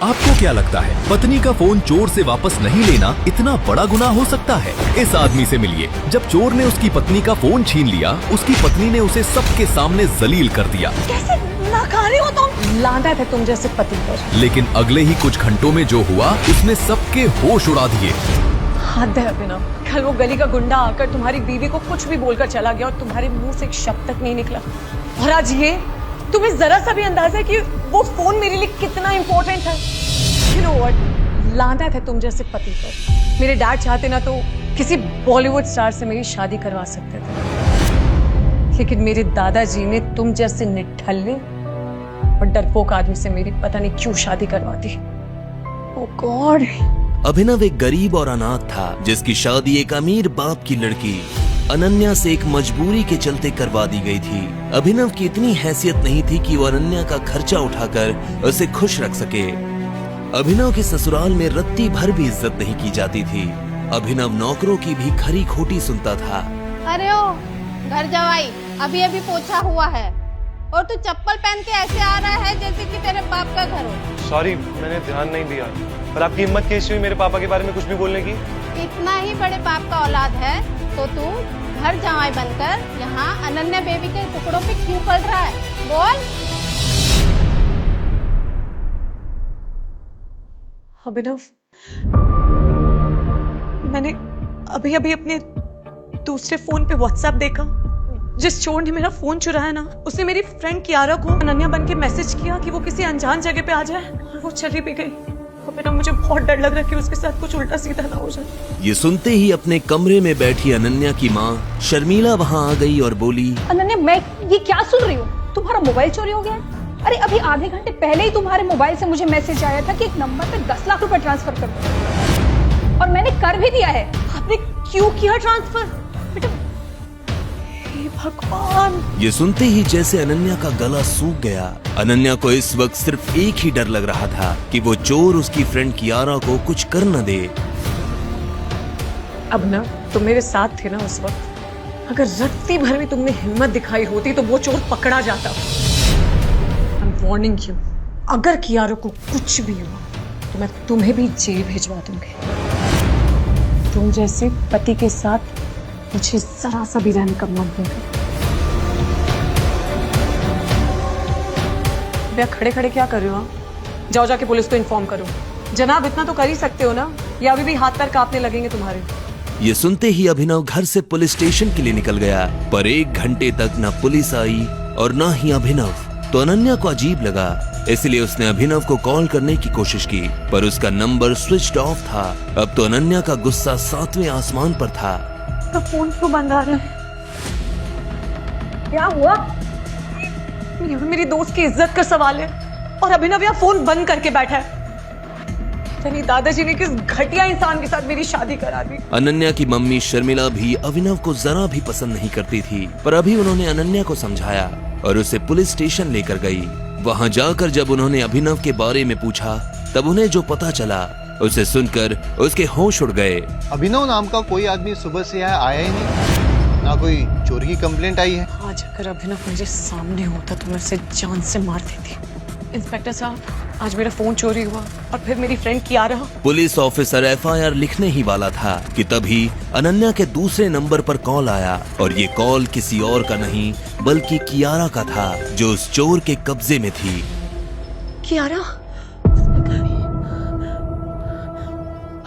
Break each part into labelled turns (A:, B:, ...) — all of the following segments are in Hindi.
A: आपको क्या लगता है पत्नी का फोन चोर से वापस नहीं लेना इतना बड़ा गुनाह हो सकता है? इस आदमी से मिलिए। जब चोर ने उसकी पत्नी का फोन छीन लिया, उसकी पत्नी ने उसे सबके सामने जलील कर दिया।
B: कैसे नाकारी हो तुम? लानत है तुम जैसे पति पर।
A: लेकिन अगले ही कुछ घंटों में जो हुआ उसने सबके होश उड़ा दिए।
B: हद है अभिनव। कल वो गली का गुंडा आकर तुम्हारी बीवी को कुछ भी बोलकर चला गया और तुम्हारे मुंह से एक शब्द तक नहीं निकला। और आज ये तुम्हें जरा सा भी अंदाजा है कि वो फोन मेरे लिए कितना इम्पोर्टेंट है? You know what? लानत है तुम जैसे पति पर। मेरे डैड चाहते ना तो किसी बॉलीवुड स्टार से मेरी शादी करवा सकते थे, लेकिन मेरे दादाजी ने तुम जैसे निठल्ले और डरपोक आदमी से मेरी पता नहीं क्यों शादी करवा दी। ओह गॉड।
C: अभिनव एक गरीब और अनाथ था जिसकी शादी एक अमीर बाप की लड़की अनन्या से एक मजबूरी के चलते करवा दी गई थी। अभिनव की इतनी हैसियत नहीं थी कि वो अनन्या का खर्चा उठाकर उसे खुश रख सके। अभिनव के ससुराल में रत्ती भर भी इज्जत नहीं की जाती थी। अभिनव नौकरों की भी खरी खोटी सुनता था।
D: अरे ओ घर जवाई, अभी अभी पोछा हुआ है और तू चप्पल पहन के ऐसे आ रहा है जैसे कि तेरे बाप का घर हो।
E: सॉरी, मैंने ध्यान नहीं दिया। पर आपकी हिम्मत कैसी हुई मेरे पापा के बारे में कुछ भी बोलने की?
D: इतना ही बड़े बाप का औलाद है तो तू घर जवाई बनकर यहाँ अनन्या बेबी के टुकड़ों पे क्यों पड़ रहा है? बोल।
B: अभिनव, मैंने अभी अभी अपने दूसरे फोन पे व्हाट्सएप देखा। जिस चोर ने मेरा फोन चुराया ना, उसने मेरी फ्रेंड कियारा को अनन्या बन के मैसेज किया कि वो किसी अनजान जगह पे आ जाए, और वो चली भी गई। अभिनव, मुझे बहुत डर लग रहा है कि उसके साथ कुछ उल्टा सीधा ना हो जाए।
C: ये सुनते ही अपने कमरे में बैठी अनन्या की माँ शर्मिला वहाँ आ गई और बोली,
F: अनन्या, मैं ये क्या सुन रही हूँ? तुम्हारा मोबाइल चोरी हो गया है? अरे अभी आधे घंटे पहले ही तुम्हारे मोबाइल से मुझे मैसेज आया था कि एक नंबर पे 10 लाख रुपए ट्रांसफर कर दो, और मैंने कर भी दिया है।
B: आपने क्यों किया ट्रांसफर? बेटा, हे भगवान।
C: ये सुनते ही जैसे अनन्या का गला सूख गया। अनन्या को इस वक्त सिर्फ एक ही डर लग रहा था कि वो चोर उसकी फ्रेंड कियारा को कुछ कर न दे।
B: अब ना तुम मेरे साथ थे ना उस वक्त। अगर रत्ती भर भी तुमने हिम्मत दिखाई होती तो वो चोर पकड़ा जाता। I'm warning you, अगर कियारा को कुछ भी हुआ तो मैं तुम्हें भी जेल भिजवा दूंगी। तुम जैसे पति के साथ मुझे जरा सा भी रहने का मन नहीं। भैया, खड़े खड़े क्या कर रहे हो? जाओ जाके पुलिस को इन्फॉर्म करो। जनाब, इतना तो कर ही सकते हो ना, या अभी भी हाथ पैर कांपने लगेंगे तुम्हारे?
C: ये सुनते ही अभिनव घर से पुलिस स्टेशन के लिए निकल गया, पर 1 घंटे तक न पुलिस आई और न ही अभिनव। तो अनन्या को अजीब लगा, इसलिए उसने अभिनव को कॉल करने की कोशिश की, पर उसका नंबर स्विच्ड ऑफ था। अब तो अनन्या का गुस्सा 7वें आसमान पर था।
B: तो फोन क्यों बंद आ रहा है?
F: क्या हुआ?
B: ये मेरी दोस्त की इज्जत का सवाल है और अभिनव यहाँ फोन बंद करके बैठा है। यानी दादाजी ने किस घटिया इंसान के साथ मेरी शादी करा दी।
C: अनन्या की मम्मी शर्मिला भी अभिनव को जरा भी पसंद नहीं करती थी, पर अभी उन्होंने अनन्या को समझाया और उसे पुलिस स्टेशन लेकर गई। वहां जाकर जब उन्होंने अभिनव के बारे में पूछा, तब उन्हें जो पता चला उसे सुनकर उसके होश उड़ गए।
G: अभिनव नाम का कोई आदमी सुबह से यहाँ आया ही नहीं, ना कोई चोरी की कंप्लेंट आई है।
B: आज अगर अभिनव मेरे सामने होता तो मैं उसे जान से मार देती। इंस्पेक्टर साहब, आज मेरा फोन चोरी हुआ और फिर मेरी friend Kiara.
C: Police officer FIR लिखने ही वाला था कि तभी अनन्या के दूसरे नंबर पर कॉल आया, और ये कॉल किसी और का नहीं बल्कि कियारा का था, जो उस चोर के कब्जे में थी।
B: कियारा?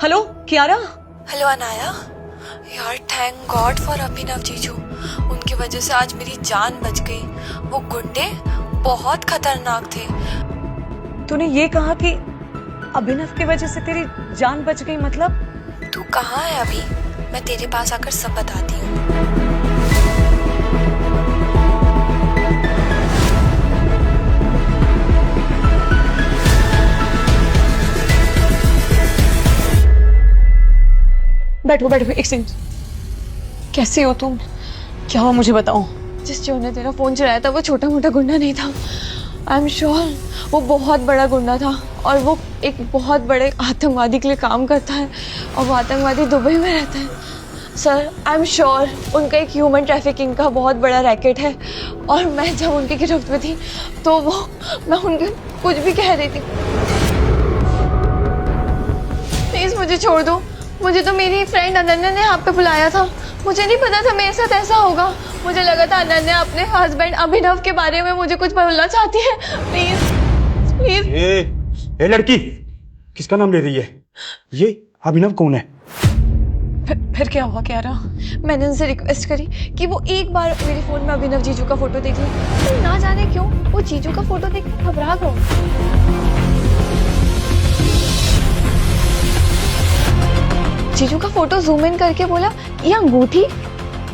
B: हेलो कियारा।
H: हेलो अनाया, यार थैंक गॉड फॉर अभिनव जीजू। उनकी वजह से आज मेरी जान बच गई। वो गुंडे बहुत खतरनाक थे।
B: तूने ये कहा कि अभिनव की वजह से तेरी जान बच गई, मतलब?
H: तू कहाँ है अभी? मैं तेरे पास आकर सब बताती हूँ।
B: बैठो बैठो, एक सेकंड। कैसे हो तुम? क्या हुआ मुझे बताओ।
H: जिस चोर ने तेरा फोन चुराया था वो छोटा मोटा गुंडा नहीं था। आई एम श्योर वो बहुत बड़ा गुंडा था, और वो एक बहुत बड़े आतंकवादी के लिए काम करता है, और वो आतंकवादी दुबई में रहता है। सर, आई एम श्योर उनका एक ह्यूमन ट्रैफिकिंग का बहुत बड़ा रैकेट है, और मैं जब उनकी गिरफ्त में थी तो मैं उनके कुछ भी कह रही थी। मुझे छोड़ दो। मुझे तो मेरी फ्रेंड अनन्या ने यहाँ पे बुलाया था। मुझे नहीं पता था मेरे साथ ऐसा होगा। मुझे लगा था अनन्या अपने हस्बैंड अभिनव के बारे में मुझे कुछ बोलना चाहती है। Please please.
I: ए लड़की, किसका नाम ले रही है? ये अभिनव कौन है?
B: फिर क्या हुआ क्यारा?
H: मैंने उनसे रिक्वेस्ट करी कि वो एक बार मेरे फोन में अभिनव जीजू का फोटो देख ले, तो ना जाने क्यों वो जीजू का फोटो देख के घबरा गए। जीजू का फोटो जूम इन करके बोला, ये अंगूठी।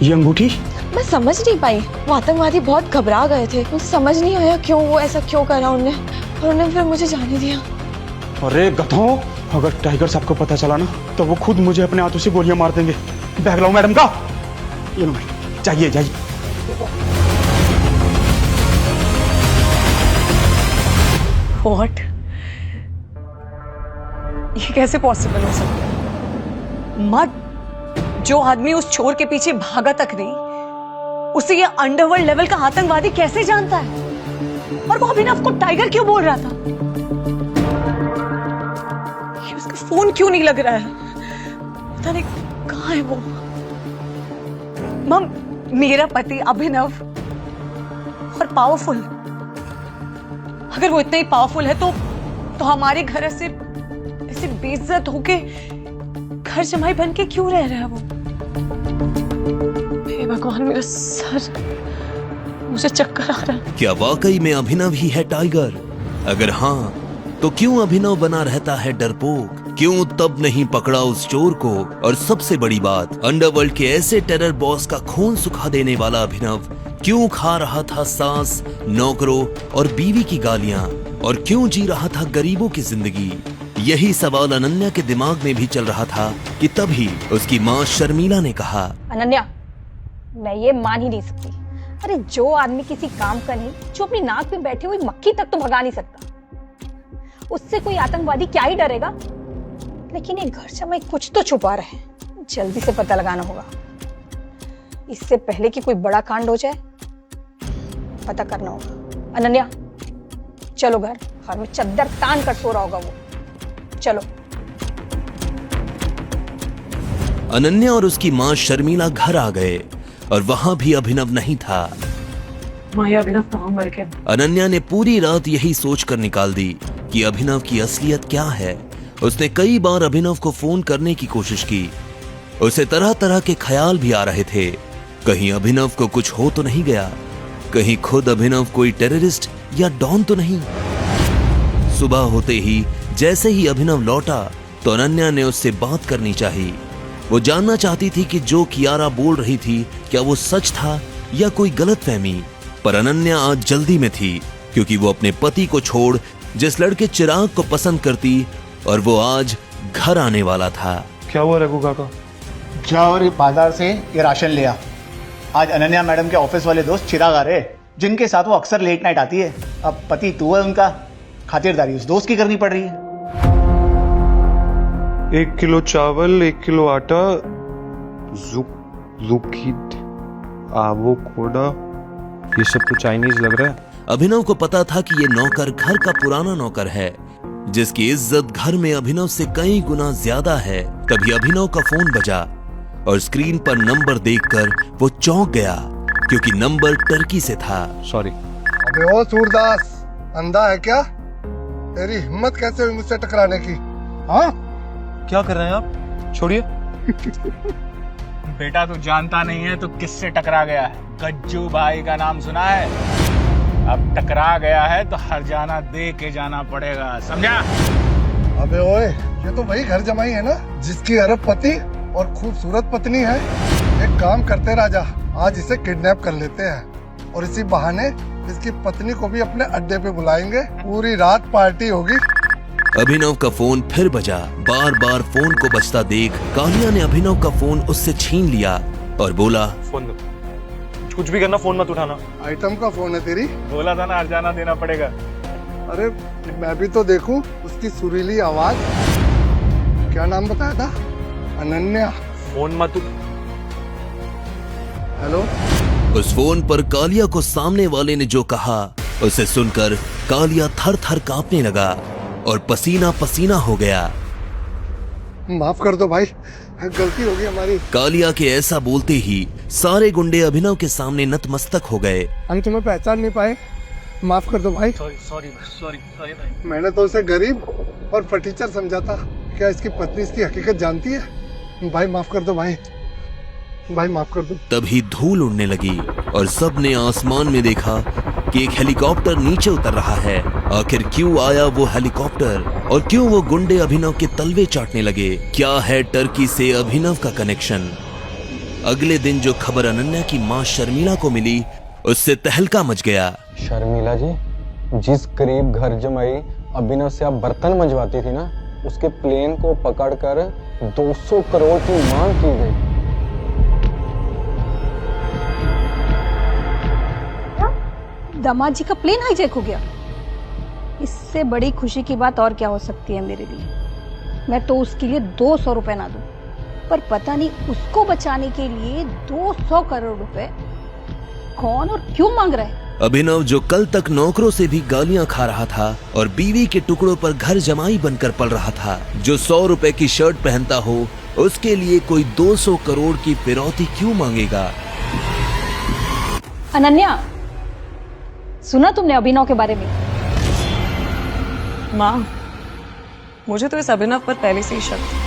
I: ये अंगूठी?
H: मैं समझ नहीं पाई। वो आतंकवादी बहुत घबरा गए थे। मुझे समझ नहीं आया क्यों वो ऐसा क्यों करा उन्होंने, और उन्होंने फिर मुझे जाने दिया।
I: अरे गधों, अगर टाइगर साहब को पता चला ना तो वो खुद मुझे अपने हाथों से गोलियां मार देंगे। बैग लाओ मैडम का। ये लो, जाइए जाइए।
B: व्हाट? ये कैसे पॉसिबल हो सकता है? मत, जो आदमी उस चोर के पीछे भागा तक नहीं, उसे ये अंडरवर्ल्ड लेवल का आतंकवादी कैसे जानता है? और वो अभिनव को टाइगर क्यों बोल रहा था? ये उसका फोन क्यों नहीं लग रहा है? पता नहीं कहाँ है वो। मम, मेरा पति अभिनव और पावरफुल, अगर वो इतना ही पावरफुल है तो हमारे घर ऐसे बेइज्जत होके घर जमाई बन के क्यों रह रहा है वो? हे भगवान, मेरा सर, मुझे चक्कर आ रहा है।
C: क्या वाकई में अभिनव ही है टाइगर? अगर हाँ, तो क्यों अभिनव बना रहता है डरपोक? क्यों तब नहीं पकड़ा उस चोर को? और सबसे बड़ी बात, अंडरवर्ल्ड के ऐसे टेरर बॉस का खून सुखा देने वाला अभिनव क्यों खा रहा था सास, नौकरों और बीवी की गालियां? और क्यों जी रहा था गरीबों की जिंदगी? यही सवाल अनन्या के दिमाग में भी चल रहा था कि तभी उसकी माँ शर्मिला ने कहा,
F: अनन्या, मैं ये मान ही नहीं सकती। अरे जो आदमी किसी काम का नहीं, जो अपनी नाक में बैठी हुई मक्खी तक तो भगा नहीं सकता, उससे कोई आतंकवादी क्या ही डरेगा? लेकिन ये घर जमाई कुछ तो छुपा रहे हैं। जल्दी से पता लगाना होगा, इससे पहले कि कोई बड़ा कांड हो जाए। पता करना होगा। अनन्या, चलो घर में चद्दर तान कर सो रहा होगा वो। चलो।
C: अनन्या और उसकी माँ शर्मिला घर आ गए और वहाँ भी अभिनव नहीं था।
B: माया, अभिनव कहाँ मर गया?
C: अनन्या ने पूरी रात यही सोचकर निकाल दी कि अभिनव की असलियत क्या है। उसने कई बार अभिनव को फोन करने की कोशिश की। उसे तरह तरह के ख्याल भी आ रहे थे। कहीं अभिनव को कुछ हो तो नहीं गया, कहीं खुद अभिनव कोई टेररिस्ट या डॉन तो नहीं। सुबह होते ही जैसे ही अभिनव लौटा तो अनन्या ने उससे बात करनी चाहिए। वो जानना चाहती थी कि जो कियारा बोल रही थी क्या वो सच था या कोई गलतफहमी। पर अनन्या आज जल्दी में थी क्योंकि वो अपने पति को छोड़ जिस लड़के चिराग को पसंद करती और वो आज घर आने वाला था।
E: क्या हुआ रघु काका?
J: जाओ बाजार से ये राशन ले आ। आज अनन्या मैडम के ऑफिस वाले दोस्त चिराग आ रहे, जिनके साथ वो अक्सर लेट नाइट आती है। अब पति तू है उनका, खातिरदारी उस दोस्त की करनी पड़ रही है।
E: 1 किलो चावल, 1 किलो आटा, आवोकाडो, ये सब तो चाइनीज लग रहा है।
C: अभिनव को पता था कि ये नौकर घर का पुराना नौकर है जिसकी इज्जत घर में अभिनव से कई गुना ज्यादा है। तभी अभिनव का फोन बजा और स्क्रीन पर नंबर देखकर वो चौंक गया क्योंकि नंबर टर्की से था।
E: सॉरी।
K: अबे ओ सूरदास, अंधा है क्या? तेरी हिम्मत कैसे हुई मुझसे टकराने की? हाँ,
E: क्या कर रहे हैं आप? छोड़िए।
L: बेटा तू जानता नहीं है तो किससे टकरा गया है? गज्जू भाई का नाम सुना है? अब टकरा गया है तो हरजाना दे के जाना पड़ेगा, समझा?
K: अबे ओए, ये तो वही घर जमाई है ना जिसकी अरब पति और खूबसूरत पत्नी है। एक काम करते राजा, आज इसे किडनैप कर लेते हैं और इसी बहाने इसकी पत्नी को भी अपने अड्डे पे बुलाएंगे। पूरी रात पार्टी होगी।
C: अभिनव का फोन फिर बजा। बार बार फोन को बजता देख कालिया ने अभिनव का फोन उससे छीन लिया और बोला,
E: फोन कुछ भी करना, फोन मत उठाना।
K: आइटम का फोन है तेरी?
L: बोला था ना हरजाना देना पड़ेगा।
K: अरे मैं भी तो देखूं उसकी सुरीली आवाज। क्या नाम बताया था? अनन्या।
E: फोन मत।
K: हेलो।
C: उस फोन पर कालिया को सामने वाले ने जो कहा उसे सुनकर कालिया थर थर कांपने लगा और पसीना पसीना हो गया।
K: माफ कर दो भाई, गलती होगी हमारी।
C: कालिया के ऐसा बोलते ही सारे गुंडे अभिनव के सामने नतमस्तक हो गए।
K: हम तुम्हें पहचान नहीं पाए, माफ कर दो भाई।
E: सॉरी भाई।
K: मैंने तो उसे गरीब और फटीचर समझा था, क्या इसकी पत्नी इसकी हकीकत जानती है? भाई माफ कर दो भाई माफ कर दो।
C: तभी धूल उड़ने लगी और सबने आसमान में देखा कि एक हेलीकॉप्टर नीचे उतर रहा है। आखिर क्यों आया वो हेलीकॉप्टर और क्यों वो गुंडे अभिनव के तलवे चाटने लगे? क्या है टर्की से अभिनव का कनेक्शन? अगले दिन जो खबर अनन्या की मां शर्मिला को मिली, उससे तहलका मच गया।
M: शर्मिला जी, जिस गरीब घर जमाई अभिनव से आप बर्तन मंजवाती थी ना, उसके प्लेन को पकड़कर 200 करोड़ की मांग की गई।
F: दामाद जी का प्लेन हाईजैक हो गया। इससे बड़ी खुशी की बात और क्या हो सकती है मेरे लिए। मैं तो उसके लिए 200 रुपए ना दूं, पर पता नहीं उसको बचाने के लिए 200 करोड़ रुपए कौन और क्यों मांग रहा है।
C: अभिनव जो कल तक नौकरों से भी गालियां खा रहा था और बीवी के टुकड़ों पर घर जमाई बनकर पल रहा था, जो 100 रुपए की शर्ट पहनता हो, उसके लिए कोई 200 करोड़ की फिरौती क्यों मांगेगा?
F: अनन्या, सुना तुमने अभिनव के बारे में?
B: माँ, मुझे तो इस अभिनव पर पहले से ही शक था।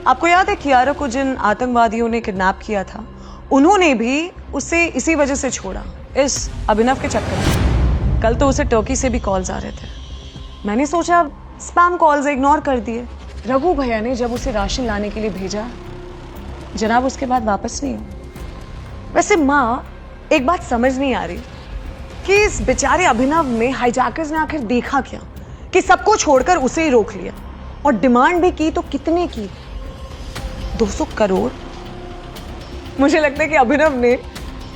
B: आपको याद है कियारा को जिन आतंकवादियों ने किडनैप किया था, उन्होंने भी उसे इसी वजह से छोड़ा, इस अभिनव के चक्कर में। कल तो उसे टर्की से भी कॉल्स आ रहे थे। मैंने सोचा स्पैम कॉल्स इग्नोर कर दिए। रघु भैया ने जब उसे राशन लाने के लिए भेजा, जनाब उसके बाद वापस नहीं हुआ। वैसे माँ, एक बात समझ नहीं आ रही कि इस बेचारे अभिनव में हाईजैकर्स ने आखिर देखा क्या कि सबको छोड़कर उसे ही रोक लिया, और डिमांड भी की तो कितने की? 200 करोड़। मुझे लगता है कि अभिनव ने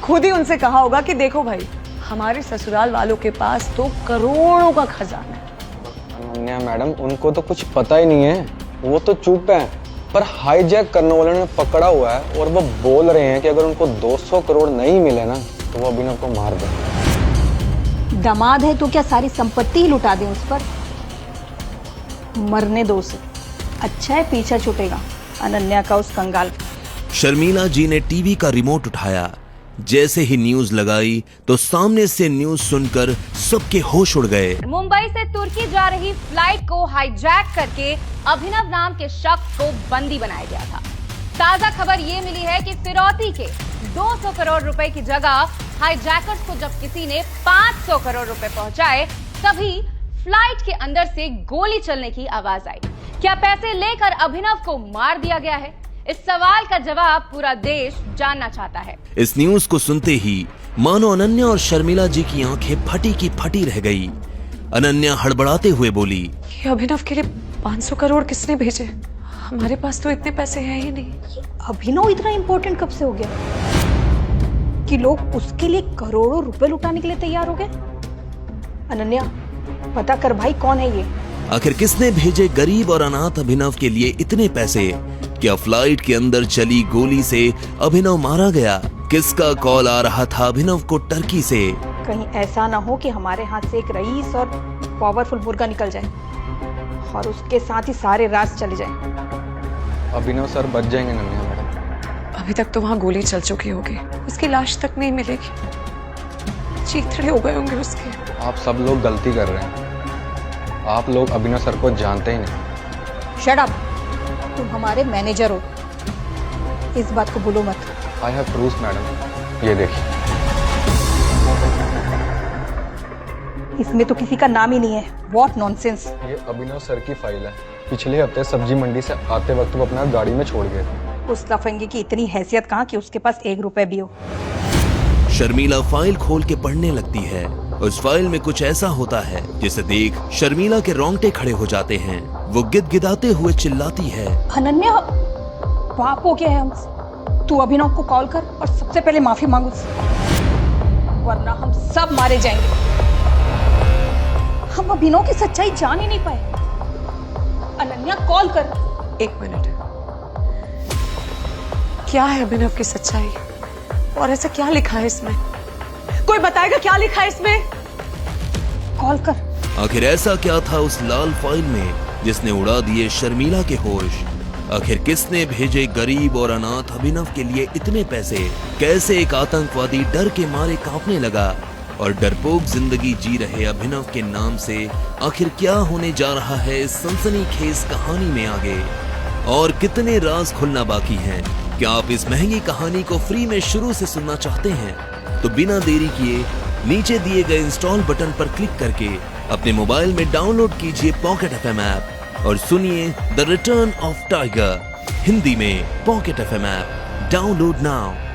B: खुद ही उनसे कहा होगा कि देखो भाई, हमारे ससुराल वालों के पास तो करोड़ों का खजाना है।
M: अनन्या मैडम, उनको तो कुछ पता ही नहीं है, वो तो चुप है, पर हाईजैक करने वाले ने पकड़ा हुआ है और वो बोल रहे हैं कि अगर उनको 200 करोड़ नहीं मिले ना तो वो अभिनव को मार दें।
F: दामाद है तो क्या सारी संपत्ति ही लुटा दें उस पर? मरने दो उसे, अच्छा है पीछा छूटेगा अनन्या का उस कंगाल का।
C: शर्मिला जी ने टीवी का रिमोट उठाया। जैसे ही न्यूज लगाई तो सामने से न्यूज सुनकर सबके होश उड़ गए।
N: मुंबई से तुर्की जा रही फ्लाइट को हाईजैक करके अभिनव नाम के शख्स को बंदी बनाया गया था। ताजा खबर ये मिली है कि फिरौती के 200 करोड़ रुपए की जगह हाईजैकर्स को जब किसी ने 500 करोड़ रुपए पहुंचाए, तभी फ्लाइट के अंदर से गोली चलने की आवाज आई। क्या पैसे लेकर अभिनव को मार दिया गया है? इस सवाल का जवाब पूरा देश जानना चाहता है।
C: इस न्यूज को सुनते ही मानो अनन्या और शर्मिला जी की आंखें फटी की फटी रह गई। अनन्या हड़बड़ाते हुए बोली,
B: ये अभिनव के लिए 500 करोड़ किसने भेजे? हमारे पास तो इतने पैसे हैं ही नहीं।
F: अभिनव इतना इंपॉर्टेंट कब से हो गया कि लोग उसके लिए करोड़ों रुपए लुटाने के लिए तैयार हो गए? अनन्या, पता कर भाई, कौन है ये?
C: आखिर किसने भेजे गरीब और अनाथ अभिनव के लिए इतने पैसे? क्या फ्लाइट के अंदर चली गोली से अभिनव मारा गया? किसका कॉल आ रहा था अभिनव को टर्की से?
F: कहीं ऐसा ना हो कि हमारे हाथ से एक रईस और पावरफुल मुर्गा निकल जाए और उसके साथ ही सारे राज चले जाए।
M: अभिनव सर बच जाएंगे अनन्या मैडम।
B: अभी तक तो वहाँ गोली चल चुकी होगी, उसकी लाश तक नहीं मिलेगी। चीथड़े हो गए होंगे उसके।
M: आप सब लोग गलती कर रहे हैं, आप लोग अभिनव सर को जानते ही नहीं।
F: शट अप, तुम हमारे मैनेजर हो, इस बात को भूलो मत।
M: आई हैव प्रूफ मैडम, ये देखिए।
F: इसमें तो किसी का नाम ही नहीं है। What nonsense.
M: ये अभिनव सर की फाइल है। पिछले हफ्ते सब्जी मंडी से आते वक्त वो अपना गाड़ी में छोड़ गए थे।
F: उस लफंगे की इतनी हैसियत कहाँ कि उसके पास 1 रुपए भी हो।
C: शर्मिला फाइल खोल के पढ़ने लगती है। उस फाइल में कुछ ऐसा होता है जिसे देख शर्मिला के रोंगटे खड़े हो जाते हैं। वो गिदगिदाते हुए चिल्लाती है,
F: अनन्या, पाप हो गया है हमसे। तू अभिनव को कॉल कर और सबसे पहले माफी मांग उससे, वरना हम सब मारे जाएंगे। हम अभिनव की सच्चाई जान ही नहीं पाए। अनन्या, कॉल कर।
B: 1 मिनट। क्या है अभिनव की सच्चाई और ऐसा क्या लिखा है इसमें? कोई बताएगा क्या लिखा है इसमें?
F: कॉल कर।
C: आखिर ऐसा क्या था उस लाल फाइल में जिसने उड़ा दिए शर्मिला के होश। आखिर किसने भेजे गरीब और अनाथ अभिनव के लिए इतने पैसे? कैसे एक आतंकवादी डर के मारे कांपने लगा? और डरपोक जिंदगी जी रहे अभिनव के नाम से आखिर क्या होने जा रहा है इस सनसनीखेज कहानी में आगे? और कितने राज खुलना बाकी हैं? क्या आप इस महंगी कहानी को फ्री में शुरू से सुनना चाहते हैं? तो बिना देरी किए नीचे दिए गए इंस्टॉल बटन पर क्लिक करके अपने मोबाइल में डाउनलोड कीजिए पॉकेट FM ऐप और सुनिए the return of tiger Hindi में। Pocket FM app download now.